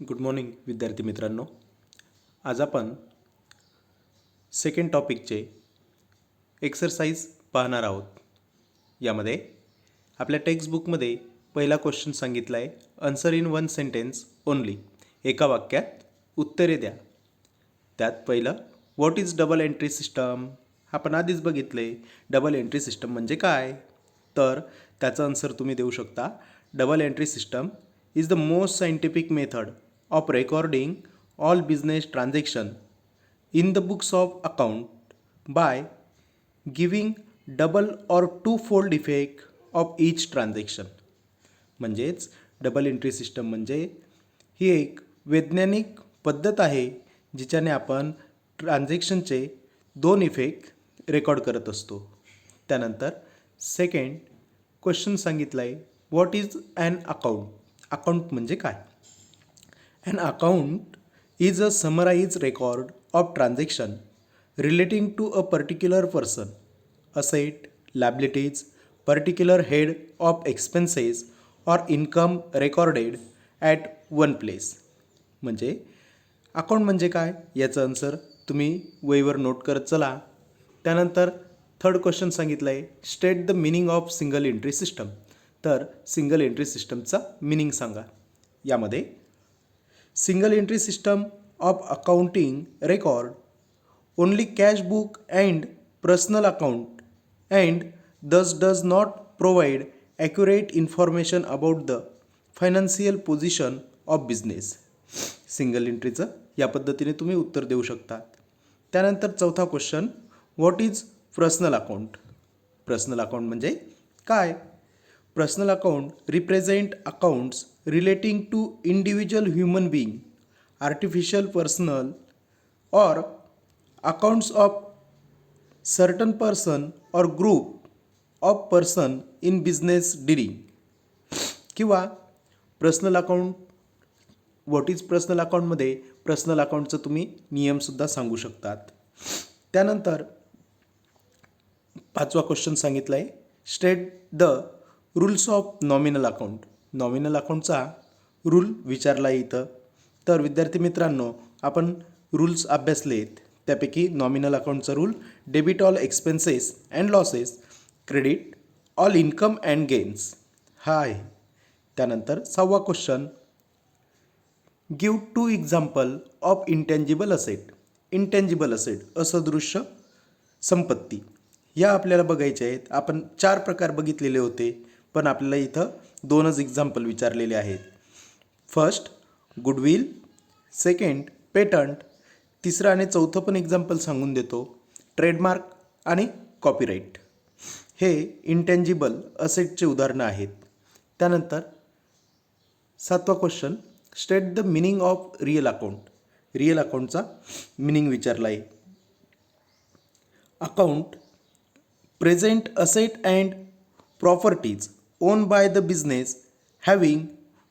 Good morning विद्यार्थी मित्रांनो. आज आपण सेकंड टॉपिकचे एक्सरसाइज पाहणार आहोत. यामध्ये आपल्या टेक्स्टबुकमध्ये पहिला क्वेश्चन सांगितला आहे, answer in one sentence only, एका वाक्यात उत्तरे द्या. त्यात पहिलं, what is double entry system. आपण आधीच बघितले डबल एंट्री सिस्टम म्हणजे काय. तर त्याचं आन्सर तुम्ही देऊ शकता. Double entry system is the most scientific method of recording all business transaction in the books of account by giving double or twofold effect of each transaction. म्हणजेच double entry system म्हणजे ही एक वैज्ञानिक पद्धत आहे जिच्याने आपण ट्रान्झॅक्शनचे दोन इफेक्ट रेकॉर्ड करत असतो. त्यानंतर सेकंड क्वेश्चन सांगितला आहे, what is an account. Account म्हणजे काय. An account is a summarise record of transaction relating to a particular person, asset, liabilities, particular head of expenses or income recorded at one place. म्हणजे account म्हणजे काय याचं answer तुम्ही वहीवर note करत चला. त्यानंतर थर्ड क्वेश्चन सांगितलं आहे, state the meaning of single entry system. तर सिंगल एंट्री सिस्टमचा मिनिंग सांगा. यामध्ये single entry system of accounting record only cash book and personal account and this does not provide accurate information about the financial position of business. Single एंट्रीचं या पद्धतीने तुम्ही उत्तर देऊ शकता. त्यानंतर चौथा question, what is personal account. Personal account म्हणजे काय. Personal account represent accounts relating to individual human being, artificial personal और अकाउंट्स ऑफ सर्टन पर्सन और group of person in business dealing. किंवा personal account, what is personal अकाउंटमध्ये personal अकाउंटचं तुम्ही नियमसुद्धा सांगू शकतात. त्यानंतर पाचवा क्वेश्चन सांगितला आहे, state the rules of nominal account. Nominal अकाउंटचा रूल विचारला इथं. तर विद्यार्थी मित्रांनो, आपण रूल्स अभ्यासलेत. त्यापैकी नॉमिनल अकाउंटचा rule, debit all expenses and losses, credit all income and gains हा आहे. त्यानंतर सहावा question, give two example of intangible asset. Intangible asset असदृश्य संपत्ती या आपल्याला बघायच्या आहेत. आपण 4 प्रकार बघितलेले होते, पण आपल्याला इथं 2च एक्झाम्पल विचारलेले आहेत. फर्स्ट गुडविल, सेकंड पेटंट, तिसरं आणि चौथं पण एक्झाम्पल सांगून देतो, ट्रेडमार्क आणि कॉपीराईट. हे इंटेंजिबल असेटचे उदाहरणं आहेत. त्यानंतर 7वा question, state the meaning of real account. Real अकाउंटचा मिनिंग विचारला आहे. Account present asset and properties own by the business having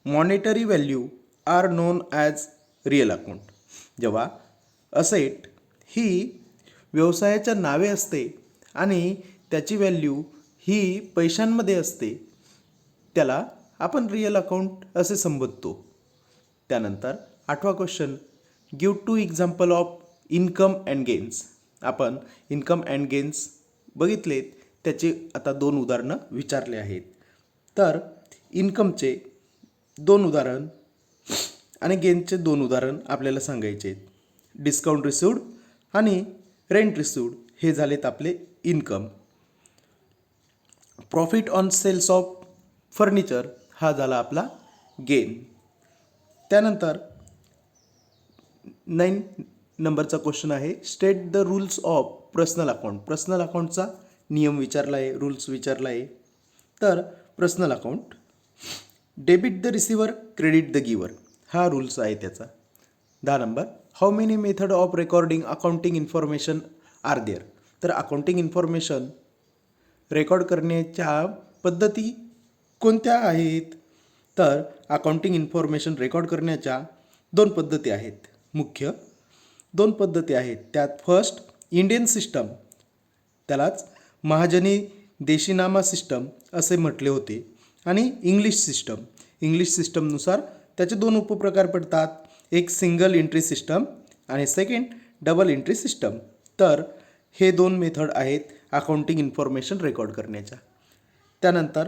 monetary value are known as real account. जेव्हा असेट ही व्यवसायाच्या नावे असते आणि त्याची व्हॅल्यू ही पैशांमध्ये असते, त्याला आपण रिअल अकाउंट असे संबोधतो. त्यानंतर 8वा question, give two example of income and gains. आपण इन्कम अँड गेन्स बघितलेत, त्याचे आता 2 उदाहरणं विचारले आहेत. तर इन्कमचे 2 उदाहरण आणि गेनचे 2 उदाहरण आपल्याला सांगायचे आहेत. डिस्काउंट रिसिव्ड आणि रेंट रिसिव्ड हे झालेत आपले income. Profit on sales of furniture हा झाला आपला गेन. त्यानंतर 9 नंबरचा क्वेश्चन आहे, state the rules of personal account. Personal अकाउंटचा नियम विचारला आहे, रूल्स विचारला आहे. तर personal account, debit the receiver, credit the giver हा रूल्स आहे त्याचा. 10 number, how many method of recording accounting information are there. तर अकाउंटिंग इन्फॉर्मेशन रेकॉर्ड करण्याच्या पद्धती कोणत्या आहेत. तर अकाउंटिंग इन्फॉर्मेशन रेकॉर्ड करण्याच्या 2 पद्धती आहेत, मुख्य 2 पद्धती आहेत. त्यात फर्स्ट इंडियन सिस्टम, त्यालाच महाजनी देशीनामा सिस्टम असे म्हटले होते, आणि इंग्लिश सिस्टम. इंग्लिश सिस्टमनुसार त्याचे दोन उपप्रकार पडतात, एक सिंगल एंट्री सिस्टम आणि सेकंड डबल एंट्री सिस्टम. तर हे दोन मेथड आहेत अकाउंटिंग इन्फॉर्मेशन रेकॉर्ड करण्याच्या. त्यानंतर